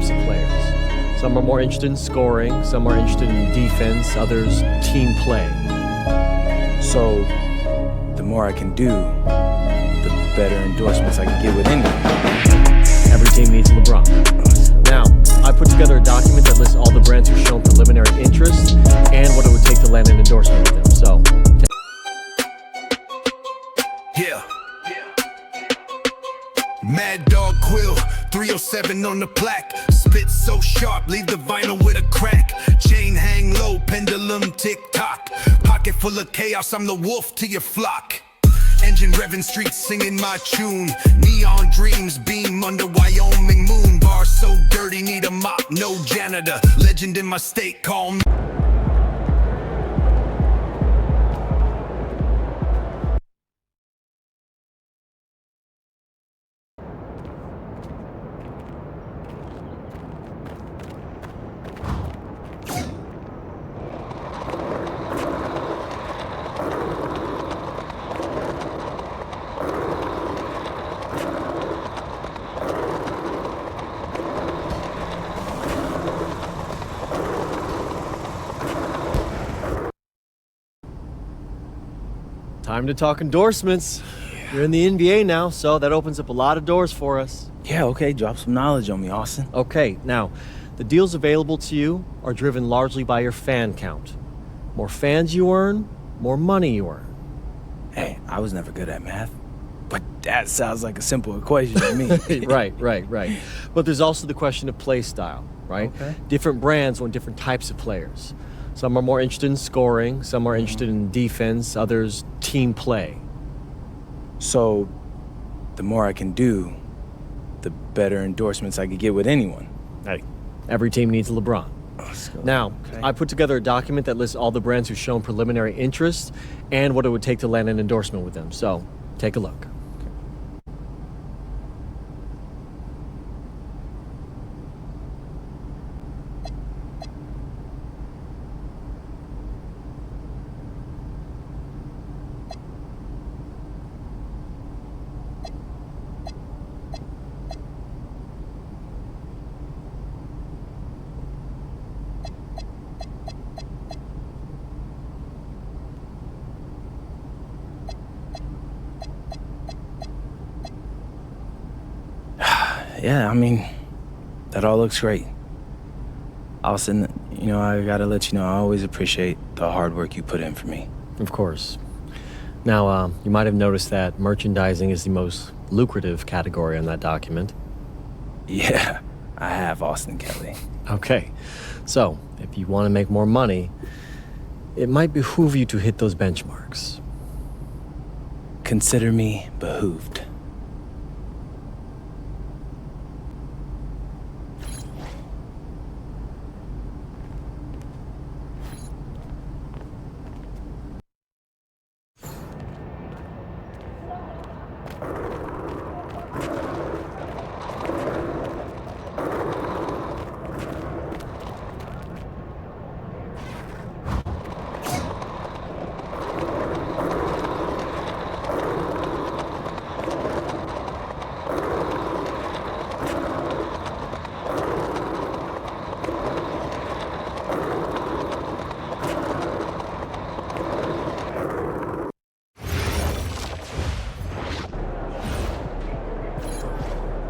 types of players. Some are more interested in scoring, some are interested in defense, others team play. So, the more I can do, the better endorsements I can get with anyone. Every team needs a LeBron. Now, I put together a document that lists all the brands who've shown preliminary interest and what it would take to land an endorsement with them. So, yeah. Mad Dog Quill, 307 on the plaque. Spit so sharp, leave the vinyl with a crack. Chain hang low, pendulum tick-tock. Pocket full of chaos, I'm the wolf to your flock. Engine revving, streets singing my tune. Neon dreams beam under Wyoming moon. Bar so dirty, need a mop, no janitor. Legend in my state, call me. time to talk endorsements. You're in the NBA now, so that opens up a lot of doors for us. Yeah, okay, drop some knowledge on me, Austin. Okay, now, the deals available to you are driven largely by your fan count. More fans you earn, more money you earn. Hey, I was never good at math, but that sounds like a simple equation to me. Right. But there's also the question of play style, right? Okay. Different brands want different types of players. Some are more interested in scoring, some are interested in defense, others team play. So, the more I can do, the better endorsements I could get with anyone. Hey, every team needs a LeBron. Now, okay. I put together a document that lists all the brands who've shown preliminary interest and what it would take to land an endorsement with them. So, take a look. Yeah, I mean, that all looks great. Austin, I gotta let you know, I always appreciate the hard work you put in for me. Of course. Now, you might have noticed that merchandising is the most lucrative category on that document. Yeah, I have, Austin Kelly. Okay, so if you want to make more money, it might behoove you to hit those benchmarks. Consider me behooved.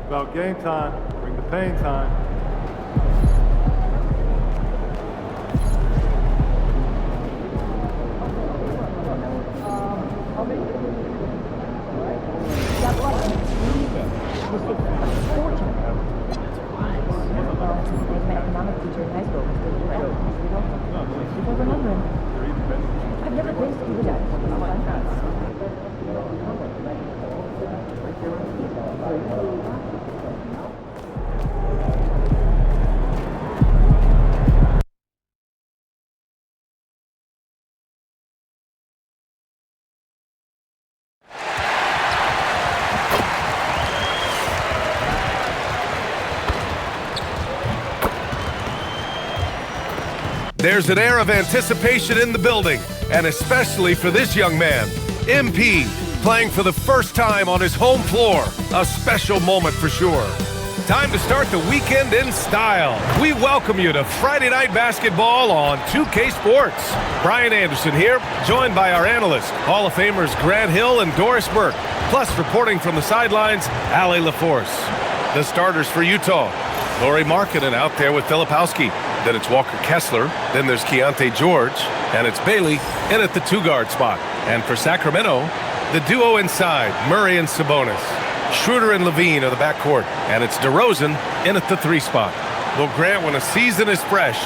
About game time, bring the pain time. There's an air of anticipation in the building, and especially for this young man, MP, playing for the first time on his home floor. A special moment for sure. Time to start the weekend in style. We welcome you to Friday Night Basketball on 2K Sports. Brian Anderson here, joined by our analysts, Hall of Famers Grant Hill and Doris Burke. Plus, reporting from the sidelines, Allie LaForce. The starters for Utah, Lauri Markkanen out there with Filipowski. Then it's Walker Kessler. Then there's Keontae George. And it's Bailey in at the 2-guard spot. And for Sacramento, the duo inside, Murray and Sabonis. Schroeder and Levine are the backcourt. And it's DeRozan in at the 3 spot. Well, Grant, when a season is fresh,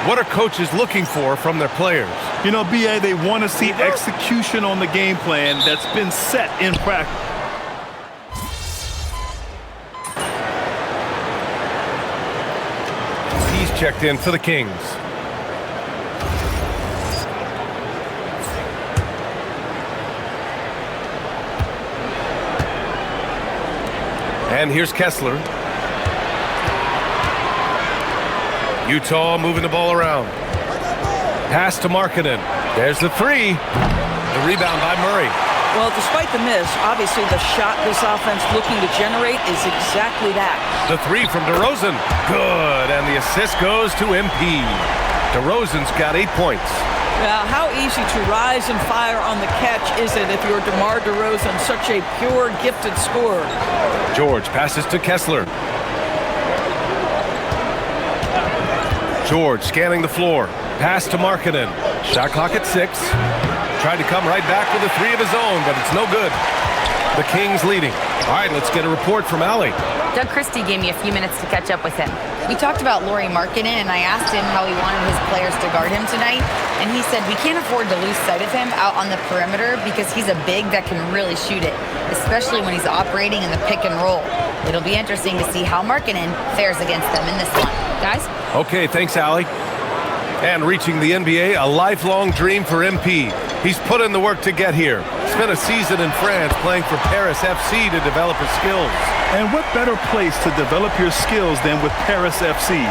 what are coaches looking for from their players? You know, BA, they want to see execution on the game plan that's been set in practice. He's checked in for the Kings. And here's Kessler. Utah moving the ball around. Pass to Markkanen. There's the 3. The rebound by Murray. Well, despite the miss, obviously the shot this offense looking to generate is exactly that. The 3 from DeRozan. Good. And the assist goes to MP. DeRozan's got 8 points. Now, how easy to rise and fire on the catch is it if you're DeMar DeRozan, such a pure, gifted scorer? George passes to Kessler. George scanning the floor. Pass to Markkanen. Shot clock at 6. Tried to come right back with a 3 of his own, but it's no good. The Kings leading. All right, let's get a report from Allie. Doug Christie gave me a few minutes to catch up with him. We talked about Lauri Markkanen, and I asked him how he wanted his players to guard him tonight, and he said we can't afford to lose sight of him out on the perimeter because he's a big that can really shoot it, especially when he's operating in the pick and roll. It'll be interesting to see how Markkanen fares against them in this one. Guys? Okay, thanks, Allie. And reaching the NBA, a lifelong dream for MP. He's put in the work to get here. Spent a season in France playing for Paris FC to develop his skills. And what better place to develop your skills than with Paris FC?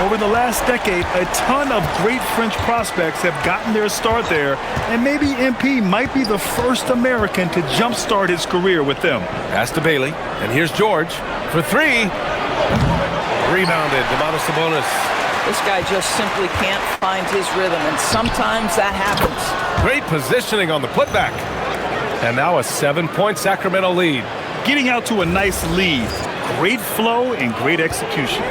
Over the last decade, a ton of great French prospects have gotten their start there, and maybe MP might be the first American to jumpstart his career with them. Pass to Bailey, and here's George for 3. Rebounded, Domantas Sabonis. This guy just simply can't find his rhythm, and sometimes that happens. Great positioning on the putback. And now a 7-point Sacramento lead. Getting out to a nice lead. Great flow and great execution.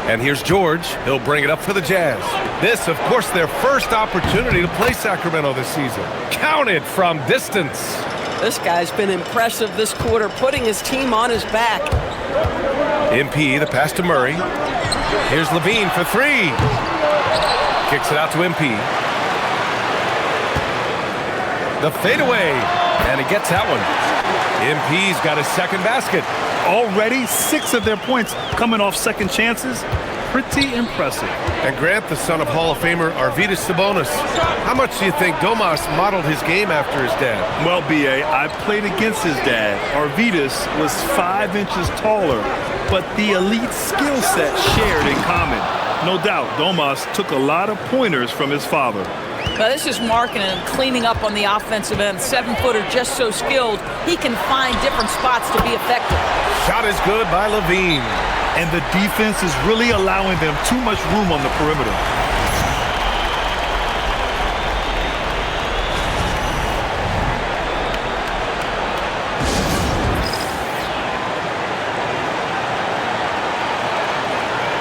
And here's George. He'll bring it up for the Jazz. This, of course, their first opportunity to play Sacramento this season. Counted from distance. This guy's been impressive this quarter, putting his team on his back. MP, the pass to Murray. Here's Levine for 3. Kicks it out to MP. The fadeaway. And he gets that one. MP's got his second basket. Already 6 of their points coming off second chances. Pretty impressive. And Grant, the son of Hall of Famer Arvydas Sabonis. How much do you think Domas modeled his game after his dad? Well, BA, I played against his dad. Arvydas was 5 inches taller, but the elite skill set shared in common. No doubt, Domas took a lot of pointers from his father. Now this is Markkanen cleaning up on the offensive end. 7-footer, just so skilled, he can find different spots to be effective. Shot is good by Levine. And the defense is really allowing them too much room on the perimeter.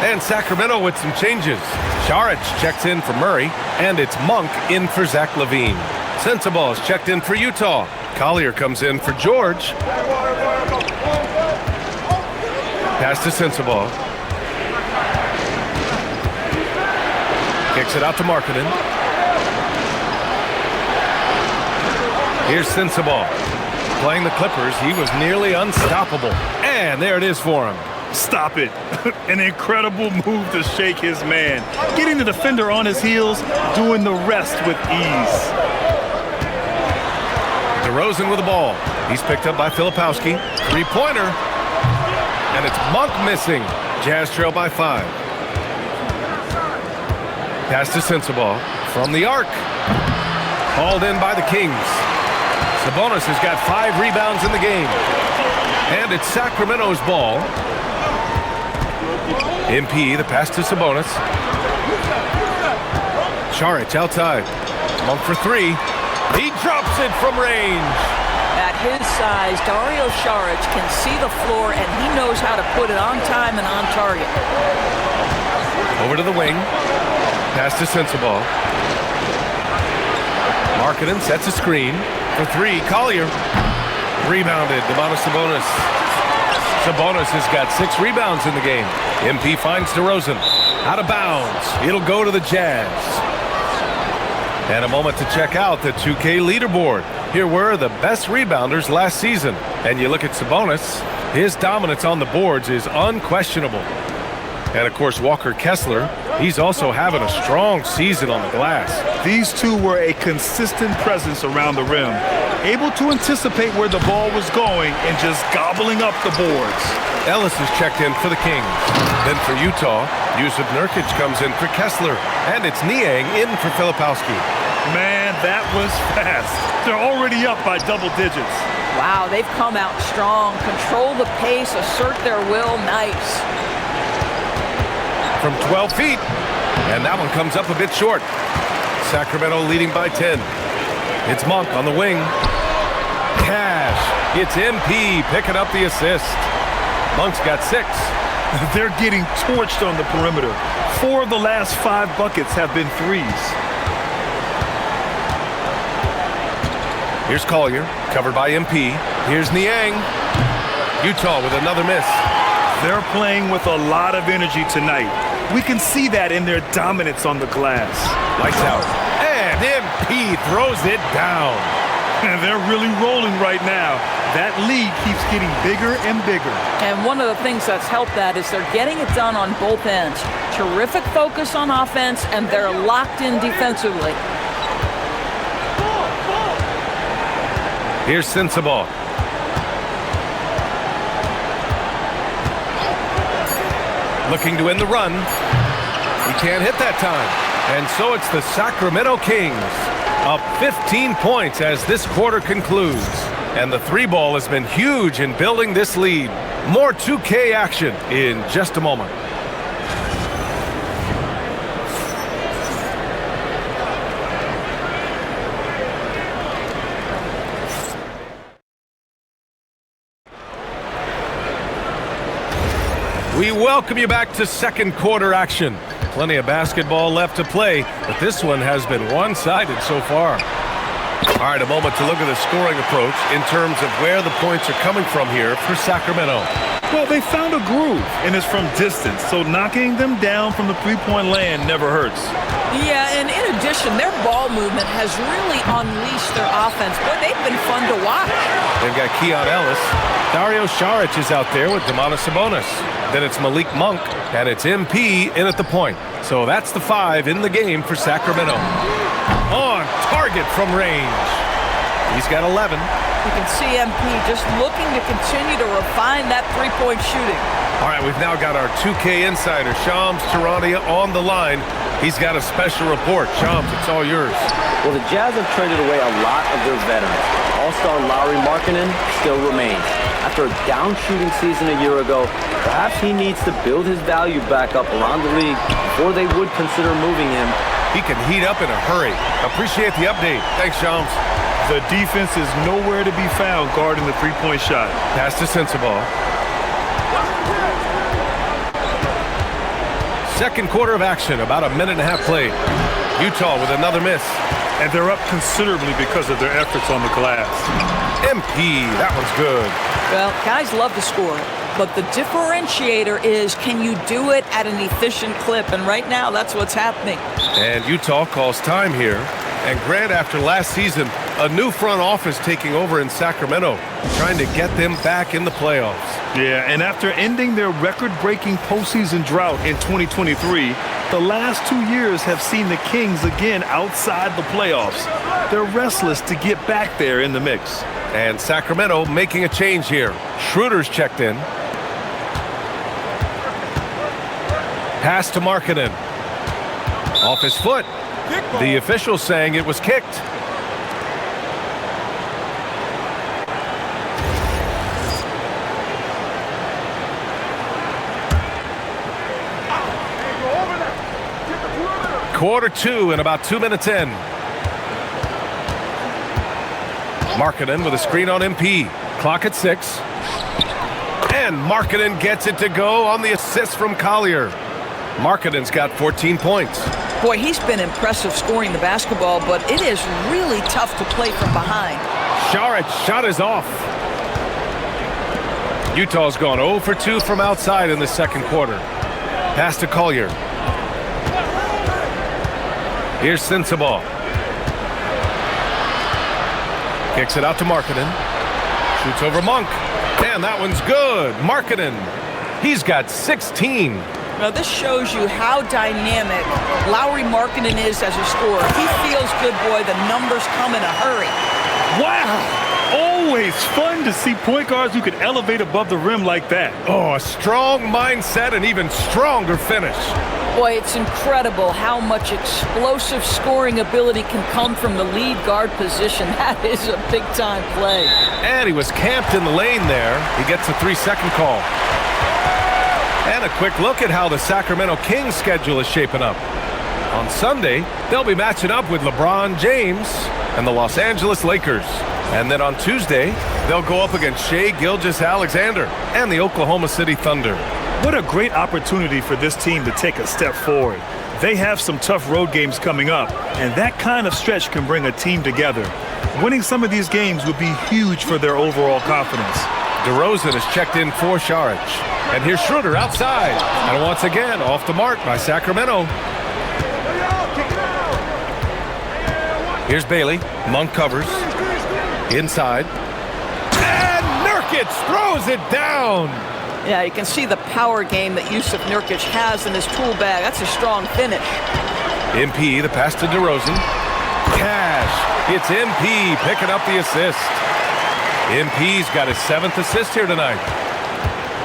And Sacramento with some changes. Šarić checks in for Murray, and it's Monk in for Zach LaVine. Sensabaugh is checked in for Utah. Collier comes in for George. Pass to Sensabaugh. Kicks it out to Markkanen. Here's Sensabaugh. Playing the Clippers, he was nearly unstoppable. And there it is for him. Stop it. An incredible move to shake his man. Getting the defender on his heels, doing the rest with ease. DeRozan with the ball. He's picked up by Filipowski. 3-pointer. And it's Monk missing. Jazz trail by 5. Pass to Sensabaugh from the arc. Hauled in by the Kings. Sabonis has got 5 rebounds in the game. And it's Sacramento's ball. MP, the pass to Sabonis. Saric outside. Monk for three. He drops it from range. At his size, Dario Saric can see the floor, and he knows how to put it on time and on target. Over to the wing. Pass to Sensabaugh. Markkanen sets a screen. For three, Collier. Rebounded, Domantas Sabonis. Sabonis has got 6 rebounds in the game. MP finds DeRozan. Out of bounds. It'll go to the Jazz. And a moment to check out the 2K leaderboard. Here were the best rebounders last season. And you look at Sabonis, his dominance on the boards is unquestionable. And of course, Walker Kessler, he's also having a strong season on the glass. These two were a consistent presence around the rim, able to anticipate where the ball was going and just gobbling up the boards. Ellis is checked in for the Kings. Then for Utah, Yusuf Nurkic comes in for Kessler. And it's Niang in for Filipowski. Man, that was fast. They're already up by double digits. Wow, they've come out strong. Control the pace, assert their will. Nice. From 12 feet. And that one comes up a bit short. Sacramento leading by 10. It's Monk on the wing. Cash. It's MP picking up the assist. Monk's got 6. They're getting torched on the perimeter. 4 of the last 5 buckets have been threes. Here's Collier, covered by MP. Here's Niang. Utah with another miss. They're playing with a lot of energy tonight. We can see that in their dominance on the glass. Lights out. And MP throws it down. And they're really rolling right now. That lead keeps getting bigger and bigger. And one of the things that's helped that is they're getting it done on both ends. Terrific focus on offense, and they're locked in defensively. Here's Sensabaugh. Looking to end the run. He can't hit that time. And so it's the Sacramento Kings up 15 points as this quarter concludes. And the 3-ball has been huge in building this lead. More 2K action in just a moment. We welcome you back to second quarter action. Plenty of basketball left to play, but this one has been one-sided so far. All right, a moment to look at the scoring approach in terms of where the points are coming from here for Sacramento. Well, they found a groove, and it's from distance, so knocking them down from the three-point land never hurts. Yeah, and in addition, their ball movement has really unleashed their offense. Boy, they've been fun to watch. They've got Keon Ellis. Dario Saric is out there with Domantas Sabonis. Then it's Malik Monk, and it's MP in at the point. So that's the 5 in the game for Sacramento. On target from range. He's got 11. You can see MP just looking to continue to refine that three-point shooting. All right, we've now got our 2K insider, Shams Charania, on the line. He's got a special report. Shams, it's all yours. Well, the Jazz have traded away a lot of their veterans. All-star Lauri Markkanen still remains. After a down shooting season a year ago, perhaps he needs to build his value back up around the league before they would consider moving him. He can heat up in a hurry. Appreciate the update. Thanks, Shams. The defense is nowhere to be found guarding the three-point shot. Pass to Sensabaugh. Second quarter of action, about a minute and a half played. Utah with another miss. And they're up considerably because of their efforts on the glass. MP, that one's good. Well, guys love to score, but the differentiator is, can you do it at an efficient clip? And right now, that's what's happening. And Utah calls time here. And Grant, after last season, a new front office taking over in Sacramento, trying to get them back in the playoffs. Yeah, and after ending their record-breaking postseason drought in 2023, the last 2 years have seen the Kings again outside the playoffs. They're restless to get back there in the mix. And Sacramento making a change here. Schroeder's checked in. Pass to Markkanen. Off his foot. The official saying it was kicked. Quarter 2 and about 2 minutes in. Markkanen with a screen on MP. Clock at 6. And Markkanen gets it to go on the assist from Collier. Markkanen's got 14 points. Boy, he's been impressive scoring the basketball, but it is really tough to play from behind. Sharit's shot is off. Utah's gone 0 for 2 from outside in the second quarter. Pass to Collier. Here's Sensabaugh. Kicks it out to Markkanen. Shoots over Monk. And that one's good. Markkanen. He's got 16. Now, this shows you how dynamic Lauri Markkanen is as a scorer. If he feels good, boy, the numbers come in a hurry. Wow! Always fun to see point guards who can elevate above the rim like that. Oh, a strong mindset and even stronger finish. Boy, it's incredible how much explosive scoring ability can come from the lead guard position. That is a big-time play. And he was camped in the lane there. He gets a 3-second call. And a quick look at how the Sacramento Kings schedule is shaping up. On Sunday, they'll be matching up with LeBron James and the Los Angeles Lakers. And then on Tuesday, they'll go up against Shai Gilgeous-Alexander and the Oklahoma City Thunder. What a great opportunity for this team to take a step forward. They have some tough road games coming up, and that kind of stretch can bring a team together. Winning some of these games would be huge for their overall confidence. DeRozan is checked in for Šarić. And here's Schroeder outside. And once again, off the mark by Sacramento. Here's Bailey. Monk covers. Inside. And Nurkic throws it down. Yeah, you can see the power game that Jusuf Nurkic has in his tool bag. That's a strong finish. MP, the pass to DeRozan. Cash. It's MP picking up the assist. MP's got his 7th assist here tonight.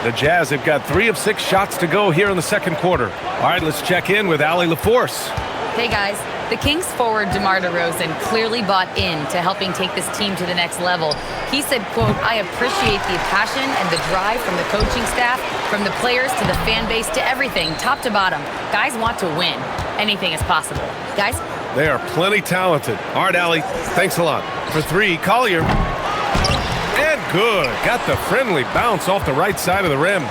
The Jazz have got 3 of 6 shots to go here in the second quarter. All right, let's check in with Allie LaForce. Hey, guys. The Kings forward DeMar DeRozan clearly bought into helping take this team to the next level. He said, quote, "I appreciate the passion and the drive from the coaching staff, from the players to the fan base to everything, top to bottom. Guys want to win. Anything is possible." Guys? They are plenty talented. All right, Allie, thanks a lot. For 3, Collier. And good. Got the friendly bounce off the right side of the rim.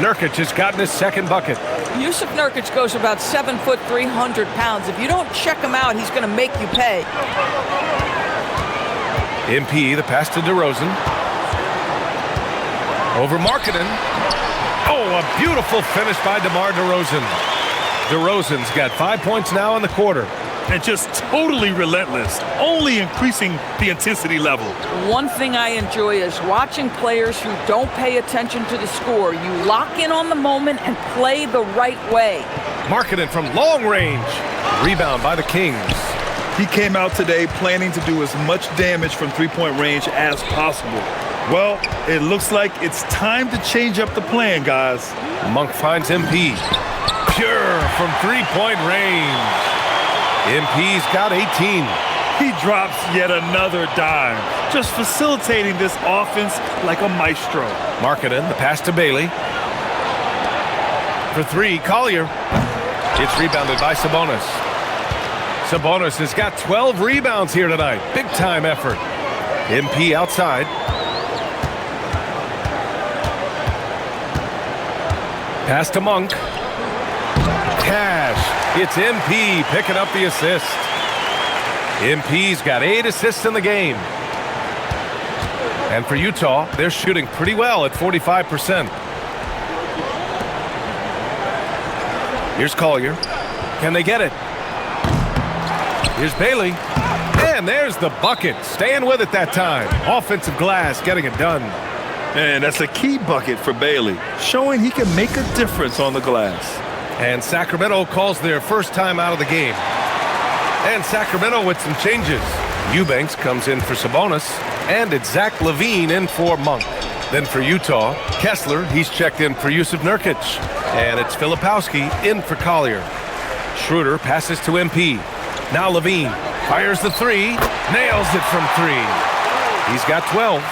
Nurkic has gotten his second bucket. Jusuf Nurkic goes about 7 foot, 300 pounds. If you don't check him out, he's going to make you pay. MP, the pass to DeRozan. Over Markkanen. Oh, a beautiful finish by DeMar DeRozan. DeRozan's got 5 points now in the quarter. And just totally relentless, only increasing the intensity level. One thing I enjoy is watching players who don't pay attention to the score. You lock in on the moment and play the right way. Markkanen from long range. Rebound by the Kings. He came out today planning to do as much damage from three-point range as possible. Well, it looks like it's time to change up the plan, guys. Monk finds MP. Pure from three-point range. MP's got 18. He drops yet another dime, just facilitating this offense like a maestro. Markkanen, the pass to Bailey. For 3, Collier. It's rebounded by Sabonis. Sabonis has got 12 rebounds here tonight. Big time effort. MP outside. Pass to Monk. Cash. It's MP picking up the assist. MP's got 8 assists in the game. And for Utah, they're shooting pretty well at 45%. Here's Collier. Can they get it? Here's Bailey. And there's the bucket. Staying with it that time. Offensive glass getting it done. And that's a key bucket for Bailey, showing he can make a difference on the glass. And Sacramento calls their first time out of the game. And Sacramento with some changes. Eubanks comes in for Sabonis. And it's Zach LaVine in for Monk. Then for Utah, Kessler, he's checked in for Jusuf Nurkic. And it's Filipowski in for Collier. Schroeder passes to MP. Now LaVine fires the 3. Nails it from 3. He's got 12.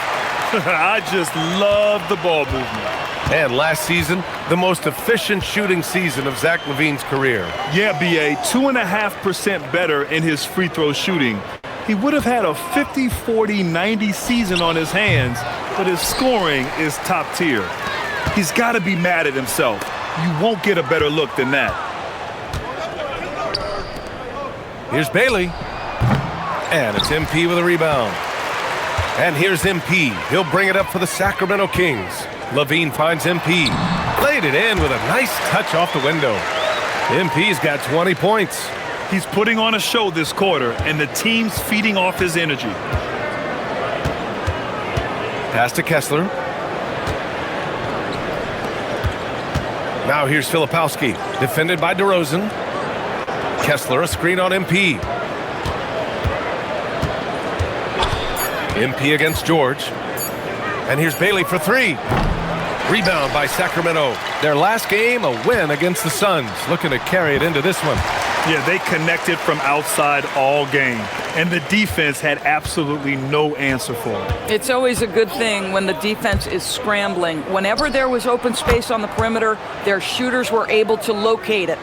I just love the ball movement. And last season, the most efficient shooting season of Zach LaVine's career. Yeah, B.A., 2.5% better in his free throw shooting. He would have had a 50, 40, 90 season on his hands, but his scoring is top tier. He's got to be mad at himself. You won't get a better look than that. Here's Bailey. And it's MP with a rebound. And here's MP. He'll bring it up for the Sacramento Kings. LaVine finds MP. Laid it in with a nice touch off the window. MP's got 20 points. He's putting on a show this quarter, and the team's feeding off his energy. Pass to Kessler. Now here's Filipowski, defended by DeRozan. Kessler, a screen on MP. MP against George. And here's Bailey for three. Rebound by Sacramento. Their last game, a win against the Suns. Looking to carry it into this one. Yeah, they connected from outside all game, and the defense had absolutely no answer for it. It's always a good thing when the defense is scrambling. Whenever there was open space on the perimeter, their shooters were able to locate it.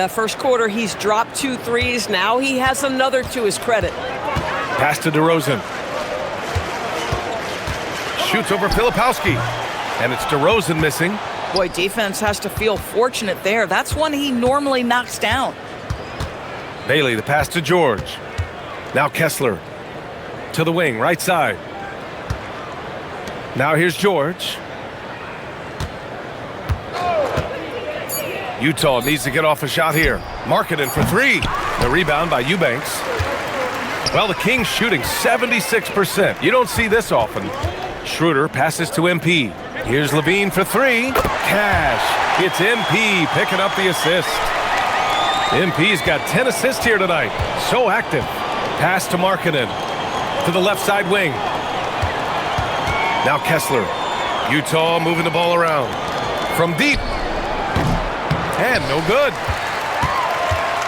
First quarter, he's dropped 2 threes. Now he has another to his credit. Pass to DeRozan. Shoots over Filipowski. And it's DeRozan missing. Boy, defense has to feel fortunate there. That's one he normally knocks down. Bailey, the pass to George. Now Kessler to the wing, right side. Now here's George. Utah needs to get off a shot here. Markkanen for three. The rebound by Eubanks. Well, the Kings shooting 76%. You don't see this often. Schroeder passes to MP. Here's LaVine for three. Cash. It's MP picking up the assist. MP's got 10 assists here tonight. So active. Pass to Markkanen. To the left side wing. Now Kessler. Utah moving the ball around. From deep. And no good.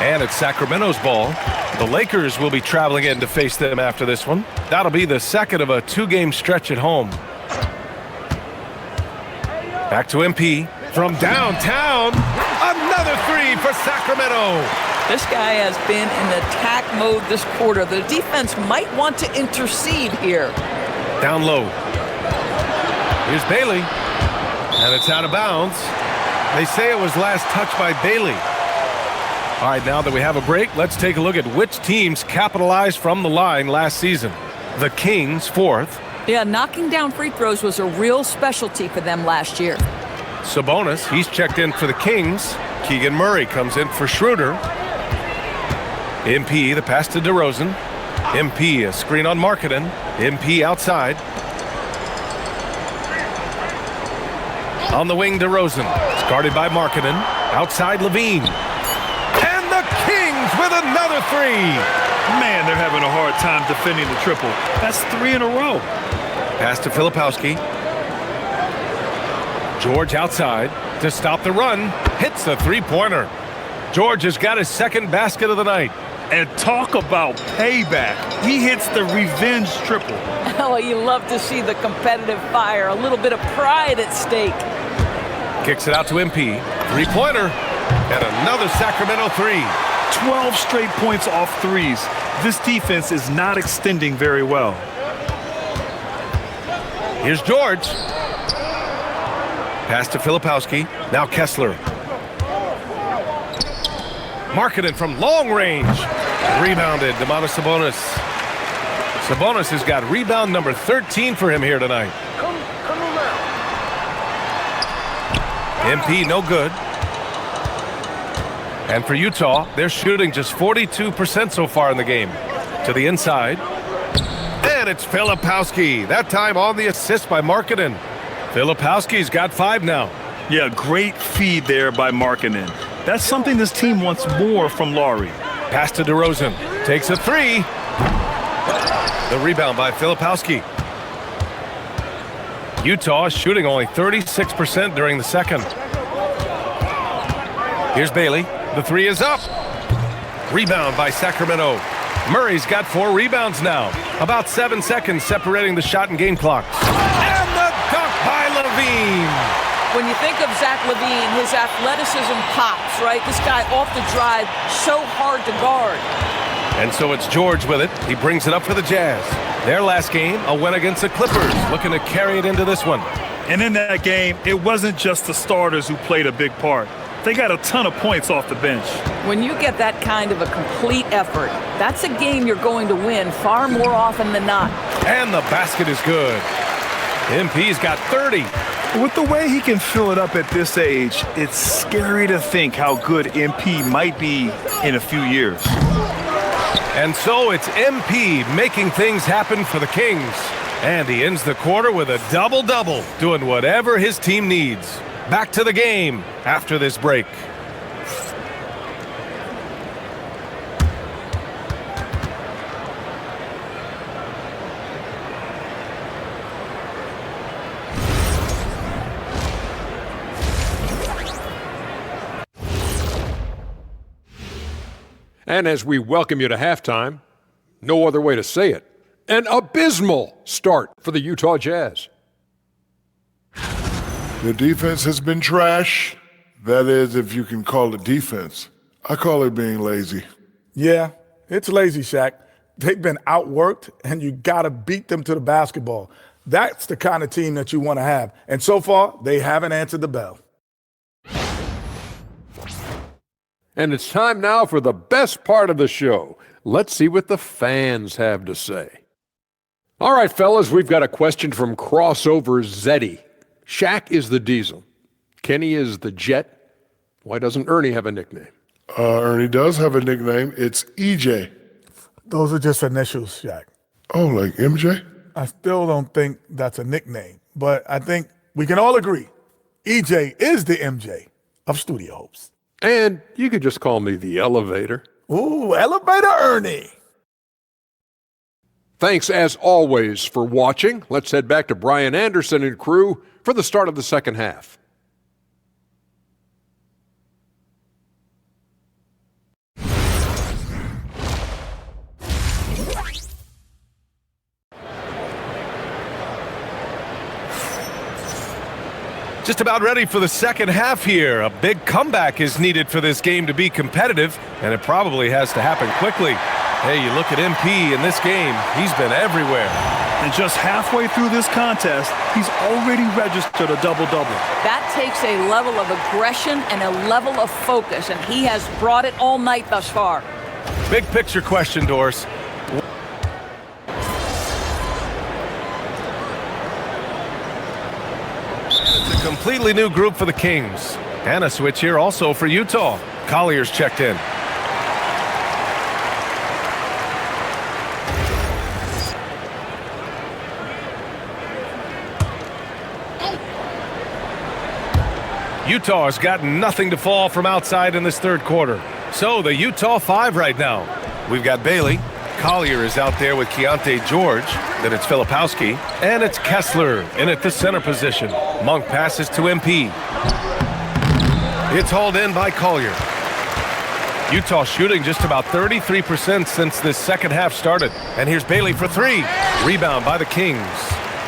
And it's Sacramento's ball. The Lakers will be traveling in to face them after this one. That'll be the second of a 2-game stretch at home. Back to MP. From downtown. Another three for Sacramento. This guy has been in attack mode this quarter. The defense might want to intercede here. Down low. Here's Bailey. And it's out of bounds. They say it was last touched by Bailey. All right, now that we have a break, let's take a look at which teams capitalized from the line last season. The Kings, fourth. Yeah, knocking down free throws was a real specialty for them last year. Sabonis, he's checked in for the Kings. Keegan Murray comes in for Schroeder. MP, the pass to DeRozan. MP, a screen on Markkanen. MP outside. On the wing, DeRozan. It's guarded by Markkanen. Outside, LaVine. And the Kings with another three. Man, they're having a hard time defending the triple. That's 3 in a row. Pass to Filipowski. George outside to stop the run. Hits the three-pointer. George has got his second basket of the night. And talk about payback. He hits the revenge triple. Oh, you love to see the competitive fire. A little bit of pride at stake. Kicks it out to MP. Three-pointer. And another Sacramento three. 12 straight points off threes. This defense is not extending very well. Here's George. Pass to Filipowski. Now Kessler. Markkanen from long range. Rebounded. Domantas Sabonis. Sabonis has got rebound number 13 for him here tonight. MP no good. And for Utah, they're shooting just 42% so far in the game. To the inside. And it's Filipowski. That time on the assist by Markkanen. Filipowski's got 5 now. Yeah, great feed there by Markkanen. That's something this team wants more from Laurie. Pass to DeRozan. Takes a three. The rebound by Filipowski. Utah is shooting only 36% during the second. Here's Bailey. The three is up. Rebound by Sacramento. Murray's got 4 rebounds now. About 7 seconds separating the shot and game clock. Levine. When you think of Zach Levine, his athleticism pops, right? This guy off the drive, so hard to guard. And so it's George with it. He brings it up for the Jazz. Their last game, a win against the Clippers, looking to carry it into this one. And in that game, it wasn't just the starters who played a big part. They got a ton of points off the bench. When you get that kind of a complete effort, that's a game you're going to win far more often than not. And the basket is good. MP's got 30. With the way he can fill it up at this age, it's scary to think how good MP might be in a few years. And so it's MP making things happen for the Kings. And he ends the quarter with a double-double, doing whatever his team needs. Back to the game after this break. And as we welcome you to halftime, no other way to say it, an abysmal start for the Utah Jazz. The defense has been trash. That is, if you can call it defense. I call it being lazy. Yeah, it's lazy, Shaq. They've been outworked, and you got to beat them to the basketball. That's the kind of team that you want to have. And so far, they haven't answered the bell. And it's time now for the best part of the show. Let's see what the fans have to say. All right, fellas, we've got a question from Crossover Zeddy. Shaq is the Diesel. Kenny is the Jet. Why doesn't Ernie have a nickname? Ernie does have a nickname. It's EJ. Those are just initials, Shaq. Oh, like MJ? I still don't think that's a nickname, but I think we can all agree EJ is the MJ of Studio Hopes. And you could just call me the Elevator. Ooh, Elevator Ernie. Thanks, as always, for watching. Let's head back to Brian Anderson and crew for the start of the second half. Just about ready for the second half here. A big comeback is needed for this game to be competitive, and it probably has to happen quickly. Hey, you look at MP in this game, he's been everywhere. And just halfway through this contest, he's already registered a double-double. That takes a level of aggression and a level of focus, and he has brought it all night thus far. Big picture question, Doris. It's a completely new group for the Kings. And a switch here also for Utah. Collier's checked in. Utah has got nothing to fall from outside in this third quarter. So the Utah 5 right now. We've got Bailey. Collier is out there with Keontae George. Then it's Filipowski. And it's Kessler in at the center position. Monk passes to MP. It's hauled in by Collier. Utah shooting just about 33% since this second half started. And here's Bailey for three. Rebound by the Kings.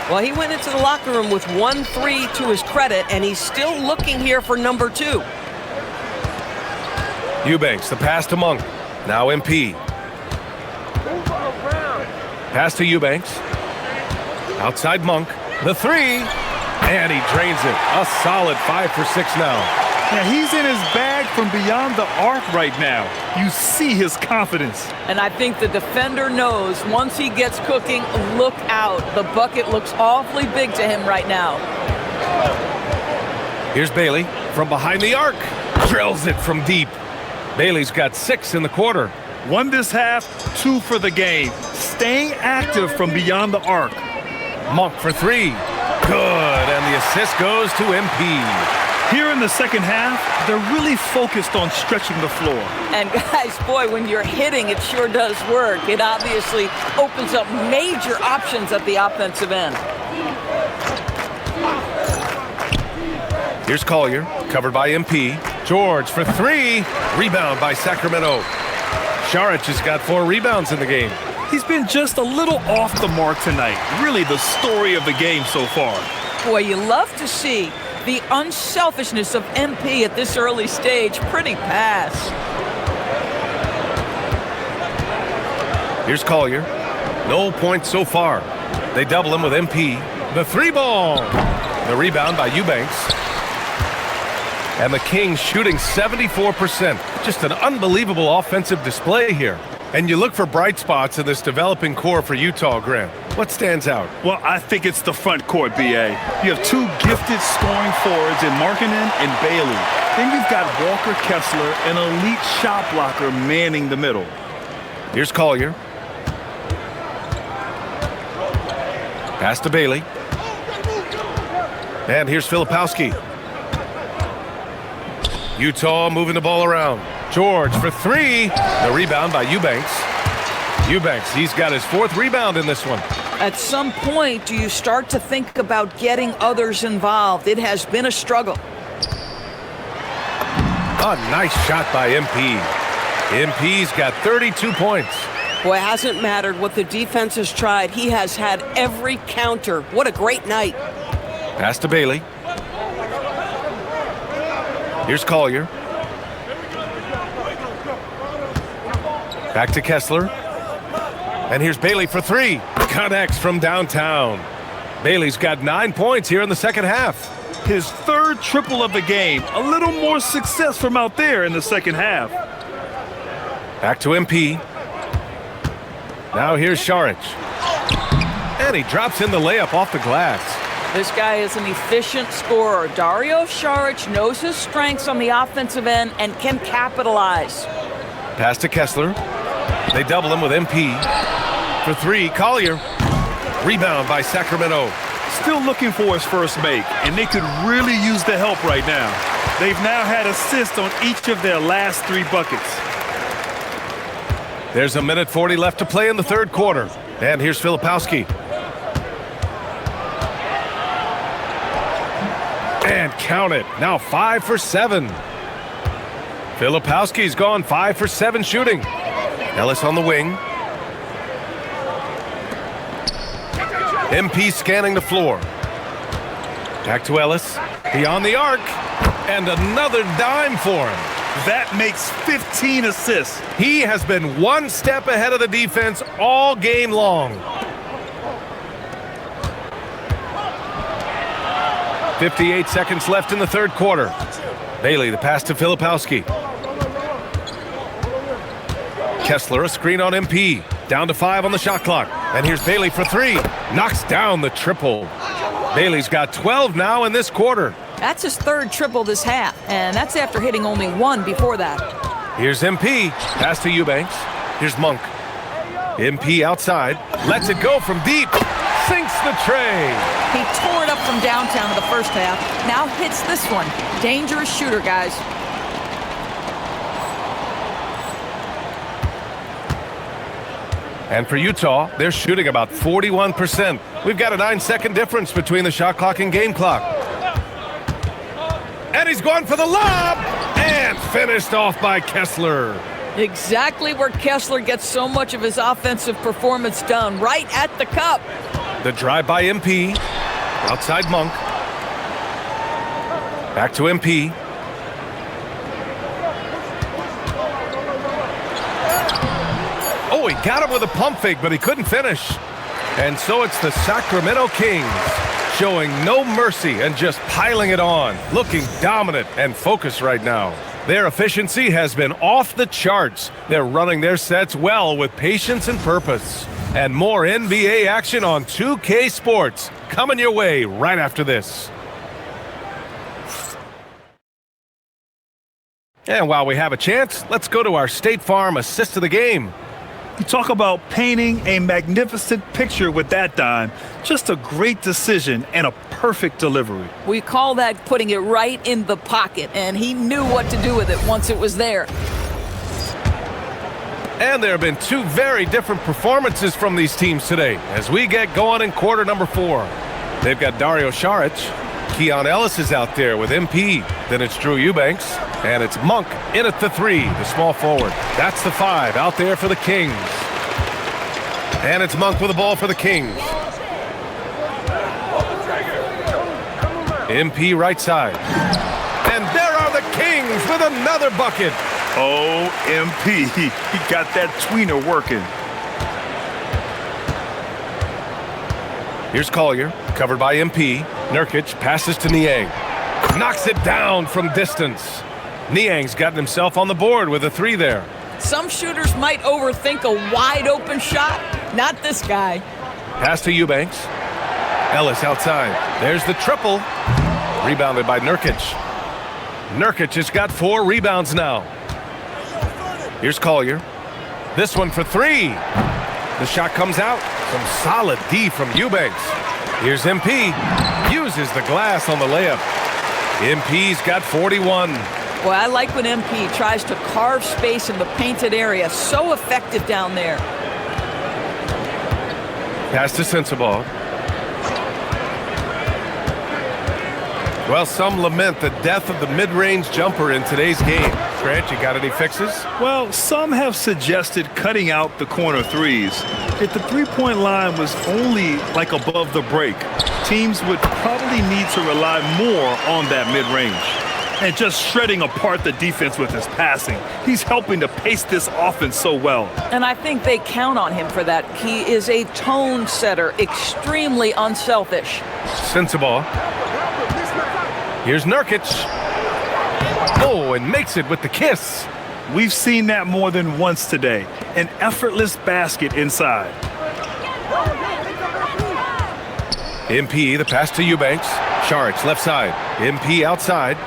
Well, he went into the locker room with 1-3 to his credit, and he's still looking here for number 2. Eubanks, the pass to Monk. Now MP. Pass to Eubanks. Outside Monk. The three. And he drains it. A solid 5 for 6 now. Yeah, he's in his bag from beyond the arc right now. You see his confidence. And I think the defender knows once he gets cooking, look out. The bucket looks awfully big to him right now. Here's Bailey from behind the arc. Drills it from deep. Bailey's got 6 in the quarter. 1 this half, 2 for the game. Staying active from beyond the arc. Monk for 3. Good, and the assist goes to MP. Here in the second half, they're really focused on stretching the floor. And guys, boy, when you're hitting, it sure does work. It obviously opens up major options at the offensive end. Here's Collier, covered by MP. George for 3. Rebound by Sacramento. Šarić has got 4 rebounds in the game. He's been just a little off the mark tonight. Really the story of the game so far. Boy, you love to see the unselfishness of MP at this early stage. Pretty pass. Here's Collier. No points so far. They double him with MP. The 3-ball. The rebound by Eubanks. And the Kings shooting 74%. Just an unbelievable offensive display here. And you look for bright spots in this developing core for Utah, Grant. What stands out? Well, I think it's the front court, B.A. You have two gifted scoring forwards in Markkanen and Bailey. Then you've got Walker Kessler, an elite shot blocker, manning the middle. Here's Collier. Pass to Bailey. And here's Filipowski. Utah moving the ball around. George for 3. The rebound by Eubanks. Eubanks, he's got his 4th rebound in this one. At some point, do you start to think about getting others involved? It has been a struggle. A nice shot by MP. MP's got 32 points. Boy, it hasn't mattered what the defense has tried. He has had every counter. What a great night. Pass to Bailey. Here's Collier. Back to Kessler. And here's Bailey for 3. Connects from downtown. Bailey's got 9 points here in the second half. His 3rd triple of the game. A little more success from out there in the second half. Back to MP. Now here's Šarić. And he drops in the layup off the glass. This guy is an efficient scorer. Dario Šarić knows his strengths on the offensive end and can capitalize. Pass to Kessler. They double him with MP. For 3, Collier. Rebound by Sacramento. Still looking for his first make, and they could really use the help right now. They've now had assists on each of their last 3 buckets. There's 1:40 left to play in the 3rd quarter. And here's Filipowski. And count it. Now 5 for 7. Filipowski's gone 5 for 7 shooting. Ellis on the wing. MP scanning the floor. Back to Ellis. Beyond the arc. And another dime for him. That makes 15 assists. He has been one step ahead of the defense all game long. 58 seconds left in the 3rd quarter. Bailey, the pass to Filipowski. Kessler, a screen on MP. Down to 5 on the shot clock. And here's Bailey for 3. Knocks down the triple. Bailey's got 12 now in this quarter. That's his 3rd triple this half, and that's after hitting only 1 before that. Here's MP. Pass to Eubanks. Here's Monk. MP outside. Lets it go from deep. Sinks the tray. He tore it up from downtown in the first half. Now hits this one. Dangerous shooter, guys. And for Utah, they're shooting about 41%. We've got a 9-second difference between the shot clock and game clock. And he's gone for the lob! And finished off by Kessler. Exactly where Kessler gets so much of his offensive performance done, right at the cup. The drive by MP. Outside Monk. Back to MP. Oh, he got him with a pump fake, but he couldn't finish. And so it's the Sacramento Kings showing no mercy and just piling it on, looking dominant and focused right now. Their efficiency has been off the charts. They're running their sets well with patience and purpose. And more NBA action on 2K Sports coming your way right after this. And while we have a chance, let's go to our State Farm assist of the game. You talk about painting a magnificent picture with that dime. Just a great decision and a perfect delivery. We call that putting it right in the pocket, and he knew what to do with it once it was there. And there have been 2 very different performances from these teams today as we get going in quarter number 4. They've got Dario Šarić. Keon Ellis is out there with MP. Then it's Drew Eubanks. And it's Monk in at the 3, the small forward. That's the 5 out there for the Kings. And it's Monk with the ball for the Kings. MP right side. And there are the Kings with another bucket. Oh, MP. He got that tweener working. Here's Collier, covered by MP. Nurkic passes to Niang. Knocks it down from distance. Niang's gotten himself on the board with a 3 there. Some shooters might overthink a wide open shot. Not this guy. Pass to Eubanks. Ellis outside. There's the triple. Rebounded by Nurkic. Nurkic has got 4 rebounds now. Here's Collier. This one for 3. The shot comes out. Some solid D from Eubanks. Here's MP. Uses the glass on the layup. MP's got 41. Boy, I like when MP tries to carve space in the painted area. So effective down there. Pass to Sensabaugh. Well, some lament the death of the mid-range jumper in today's game. Grant, you got any fixes? Well, some have suggested cutting out the corner threes. If the three-point line was only like above the break, teams would probably need to rely more on that mid-range. And just shredding apart the defense with his passing. He's helping to pace this offense so well. And I think they count on him for that. He is a tone setter, extremely unselfish. Sensabaugh. Here's Nurkic. Oh, and makes it with the kiss. We've seen that more than once today. An effortless basket inside. MP, the pass to Eubanks. Saric, left side. MP outside.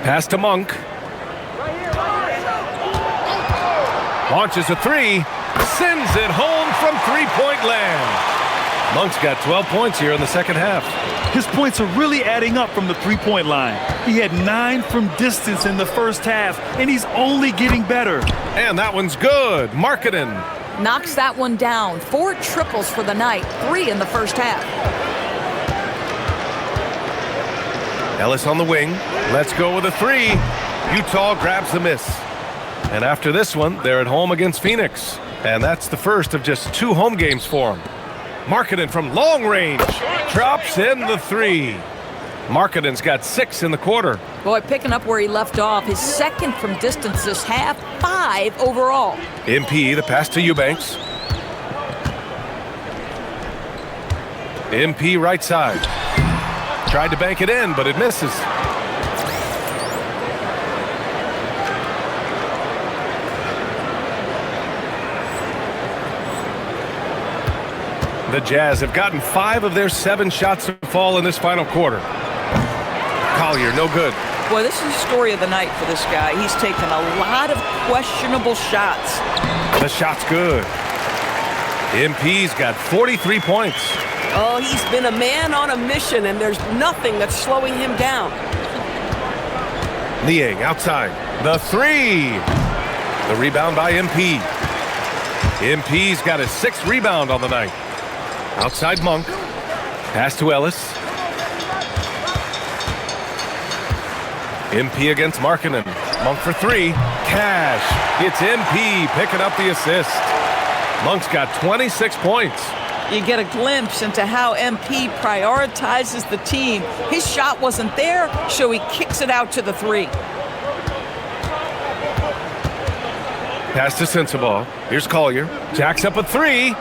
Pass to Monk. Launches a 3. Sends it home from three-point land. Monk's got 12 points here in the second half. His points are really adding up from the three-point line. He had 9 from distance in the first half, and he's only getting better. And that one's good. Markkanen knocks that one down. 4 triples for the night, 3 in the first half. Ellis on the wing. Let's go with a 3. Utah grabs the miss. And after this one, they're at home against Phoenix. And that's the first of just 2 home games for them. Markkanen from long range drops in the 3. Markkanen's got 6 in the quarter. Boy, picking up where he left off. His second from distance this half, 5 overall. MP, the pass to Eubanks. MP right side. Tried to bank it in, but it misses. The Jazz have gotten 5 of their 7 shots to fall in this final quarter. Collier, no good. Boy, this is the story of the night for this guy. He's taken a lot of questionable shots. The shot's good. MP's got 43 points. Oh, he's been a man on a mission, and there's nothing that's slowing him down. Niang outside. The 3. The rebound by MP. MP's got his 6th rebound on the night. Outside Monk. Pass to Ellis. MP against Markkanen. Monk for 3. Cash. It's MP picking up the assist. Monk's got 26 points. You get a glimpse into how MP prioritizes the team. His shot wasn't there, so he kicks it out to the 3. Pass to Sensabaugh. Here's Collier. Jacks up a 3.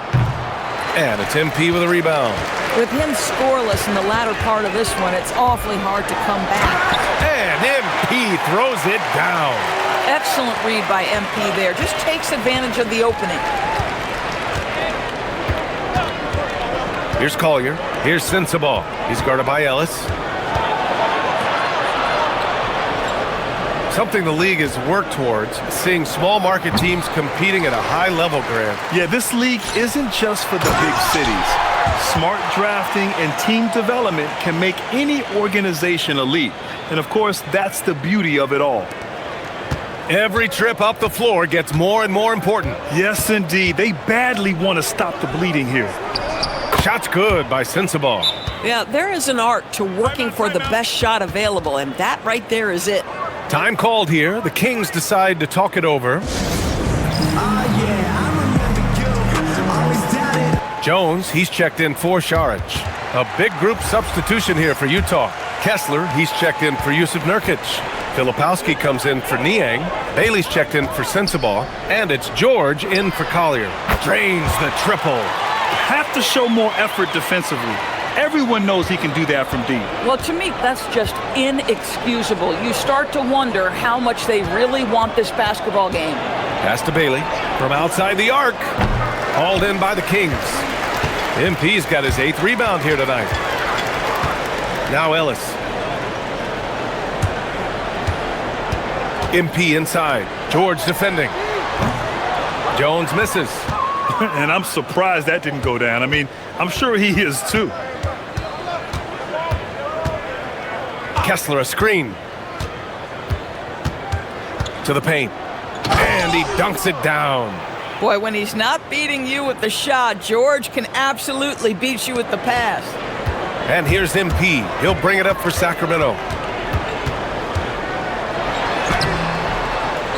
And it's MP with a rebound. With him scoreless in the latter part of this one, it's awfully hard to come back. And MP throws it down. Excellent read by MP there. Just takes advantage of the opening. Here's Collier. Here's Sensabaugh. He's guarded by Ellis. Something the league has worked towards, seeing small market teams competing at a high level, Grant. Yeah, this league isn't just for the big cities. Smart drafting and team development can make any organization elite. And of course, that's the beauty of it all. Every trip up the floor gets more and more important. Yes, indeed. They badly want to stop the bleeding here. Shot's good by Sensabaugh. Yeah, there is an art to working for the best shot available, and that right there is it. Time called here. The Kings decide to talk it over. Jones, he's checked in for Saric. A big group substitution here for Utah. Kessler, he's checked in for Yusuf Nurkic. Filipowski comes in for Niang. Bailey's checked in for Sensabaugh. And it's George in for Collier. Drains the triple. Have to show more effort defensively. Everyone knows he can do that from deep. Well, to me, that's just inexcusable. You start to wonder how much they really want this basketball game. Pass to Bailey from outside the arc. Hauled in by the Kings. MP's got his 8th rebound here tonight. Now Ellis. MP inside. George defending. Jones misses. And I'm surprised that didn't go down. I mean, I'm sure he is too. Kessler a screen. To the paint. And he dunks it down. Boy, when he's not beating you with the shot, George can absolutely beat you with the pass. And here's MP. He'll bring it up for Sacramento.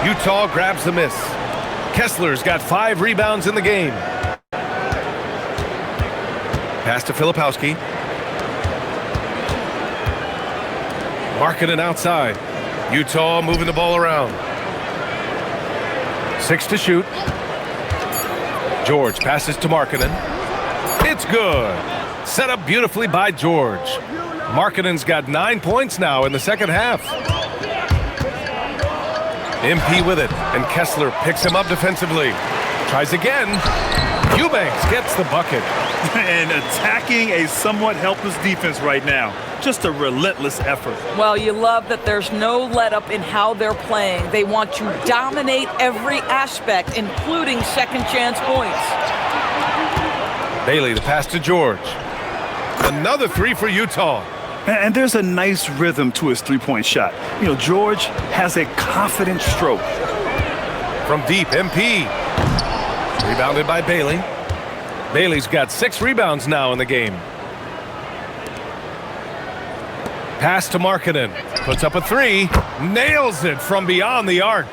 Utah grabs the miss. Kessler's got 5 rebounds in the game. Pass to Filipowski. Markkanen outside. Utah moving the ball around. 6 to shoot. George passes to Markkanen. It's good. Set up beautifully by George. Markkanen's got 9 points now in the second half. MP with it, and Kessler picks him up defensively. Tries again. Eubanks gets the bucket. And attacking a somewhat helpless defense right now. Just a relentless effort. Well, you love that there's no let-up in how they're playing. They want to dominate every aspect, including second-chance points. Bailey, the pass to George. Another 3 for Utah. And there's a nice rhythm to his three-point shot. You know, George has a confident stroke. From deep, MP. Rebounded by Bailey. Bailey's got 6 rebounds now in the game. Pass to Markkanen. Puts up a 3. Nails it from beyond the arc.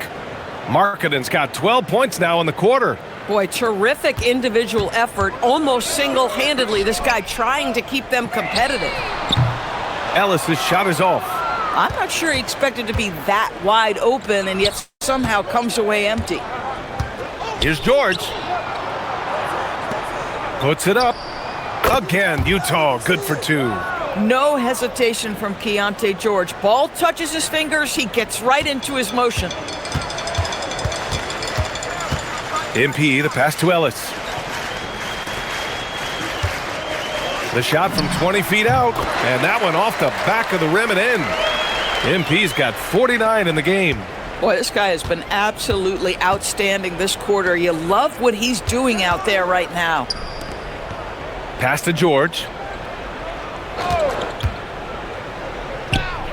Markkanen's got 12 points now in the quarter. Boy, terrific individual effort, almost single-handedly. This guy trying to keep them competitive. Ellis' shot is off. I'm not sure he expected to be that wide open and yet somehow comes away empty. Here's George. Puts it up. Again, Utah good for 2. No hesitation from Keontae George. Ball touches his fingers, he gets right into his motion. MP, the pass to Ellis. The shot from 20 feet out, and that one off the back of the rim and in. MP's got 49 in the game. Boy, this guy has been absolutely outstanding this quarter. You love what he's doing out there right now. Pass to George.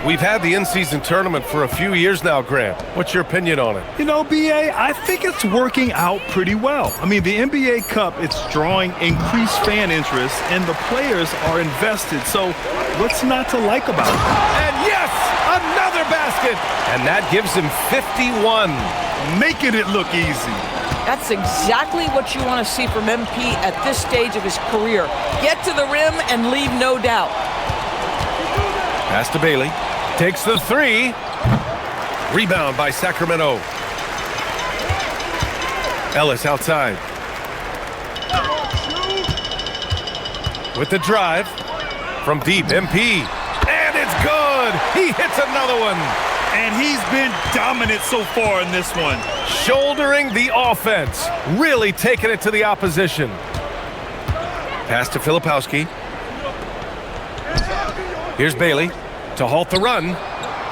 We've had the in-season tournament for a few years now, Grant. What's your opinion on it? You know, BA, I think it's working out pretty well. I mean, the NBA Cup, it's drawing increased fan interest, and the players are invested. So what's not to like about it? And yes, another basket! And that gives him 51. Making it look easy. That's exactly what you want to see from MP at this stage of his career. Get to the rim and leave no doubt. Pass to Bailey. Takes the 3. Rebound by Sacramento. Ellis outside. With the drive. From deep, MP. And it's good! He hits another one. And he's been dominant so far in this one. Shouldering the offense. Really taking it to the opposition. Pass to Filipowski. Here's Bailey to halt the run.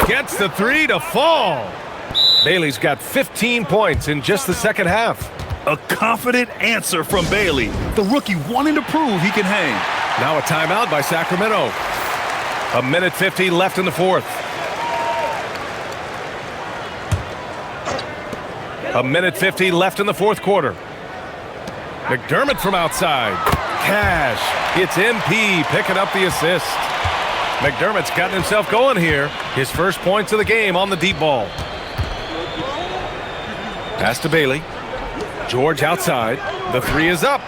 Gets the 3 to fall. Bailey's got 15 points in just the second half. A confident answer from Bailey. The rookie wanting to prove he can hang. Now a timeout by Sacramento. 1:50 left in the fourth. 1:50 left in the fourth quarter. McDermott from outside. Cash. It's MP picking up the assist. McDermott's gotten himself going here. His first points of the game on the deep ball. Pass to Bailey. George outside. The 3 is up.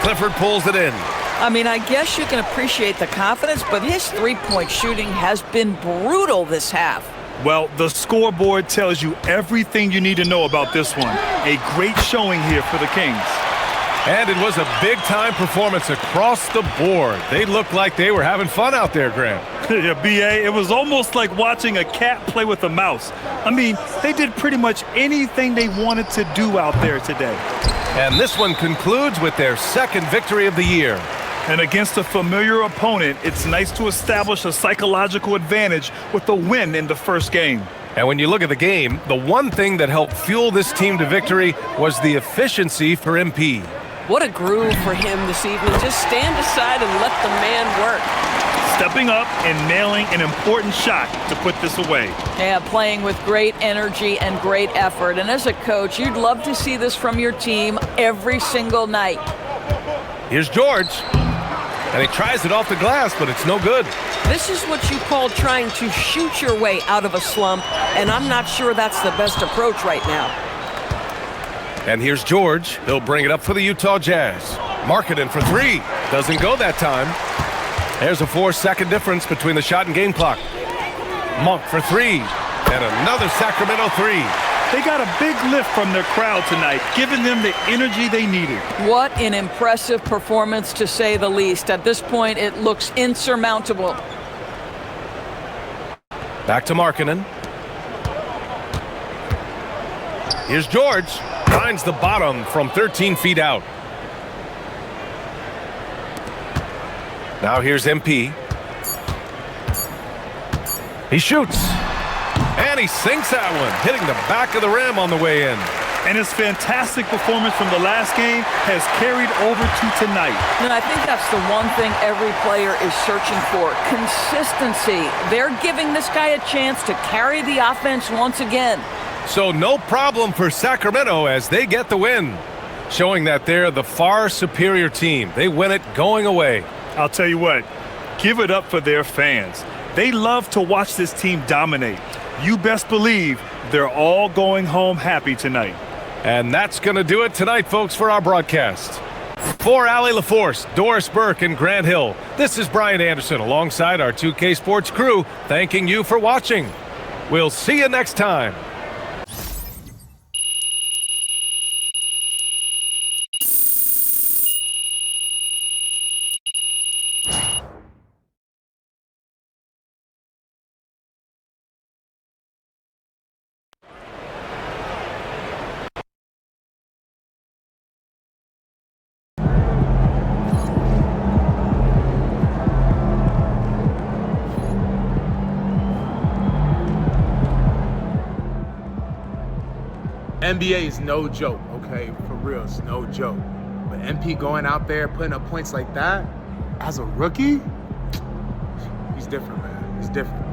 Clifford pulls it in. I mean, I guess you can appreciate the confidence, but his three-point shooting has been brutal this half. Well, the scoreboard tells you everything you need to know about this one. A great showing here for the Kings. And it was a big-time performance across the board. They looked like they were having fun out there, Graham. Yeah, B.A., it was almost like watching a cat play with a mouse. I mean, they did pretty much anything they wanted to do out there today. And this one concludes with their second victory of the year. And against a familiar opponent, it's nice to establish a psychological advantage with a win in the first game. And when you look at the game, the one thing that helped fuel this team to victory was the efficiency for MP. What a groove for him this evening. Just stand aside and let the man work. Stepping up and nailing an important shot to put this away. Yeah, playing with great energy and great effort. And as a coach, you'd love to see this from your team every single night. Here's George. And he tries it off the glass, but it's no good. This is what you call trying to shoot your way out of a slump, and I'm not sure that's the best approach right now. And here's George. He'll bring it up for the Utah Jazz. Markkanen for three. Doesn't go that time. There's a 4-second difference between the shot and game clock. Monk for three. And another Sacramento three. They got a big lift from their crowd tonight, giving them the energy they needed. What an impressive performance, to say the least. At this point, it looks insurmountable. Back to Markkanen. Here's George. Finds the bottom from 13 feet out. Now here's MP. He shoots. And he sinks that one, hitting the back of the rim on the way in. And his fantastic performance from the last game has carried over to tonight. And I think that's the one thing every player is searching for, consistency. They're giving this guy a chance to carry the offense once again. So no problem for Sacramento as they get the win, showing that they're the far superior team. They win it going away. I'll tell you what, give it up for their fans. They love to watch this team dominate. You best believe they're all going home happy tonight. And that's going to do it tonight, folks, for our broadcast. For Allie LaForce, Doris Burke, and Grant Hill, this is Brian Anderson alongside our 2K Sports crew, thanking you for watching. We'll see you next time. NBA is no joke, okay? For real, it's no joke. But MP going out there, putting up points like that, as a rookie, he's different, man. He's different.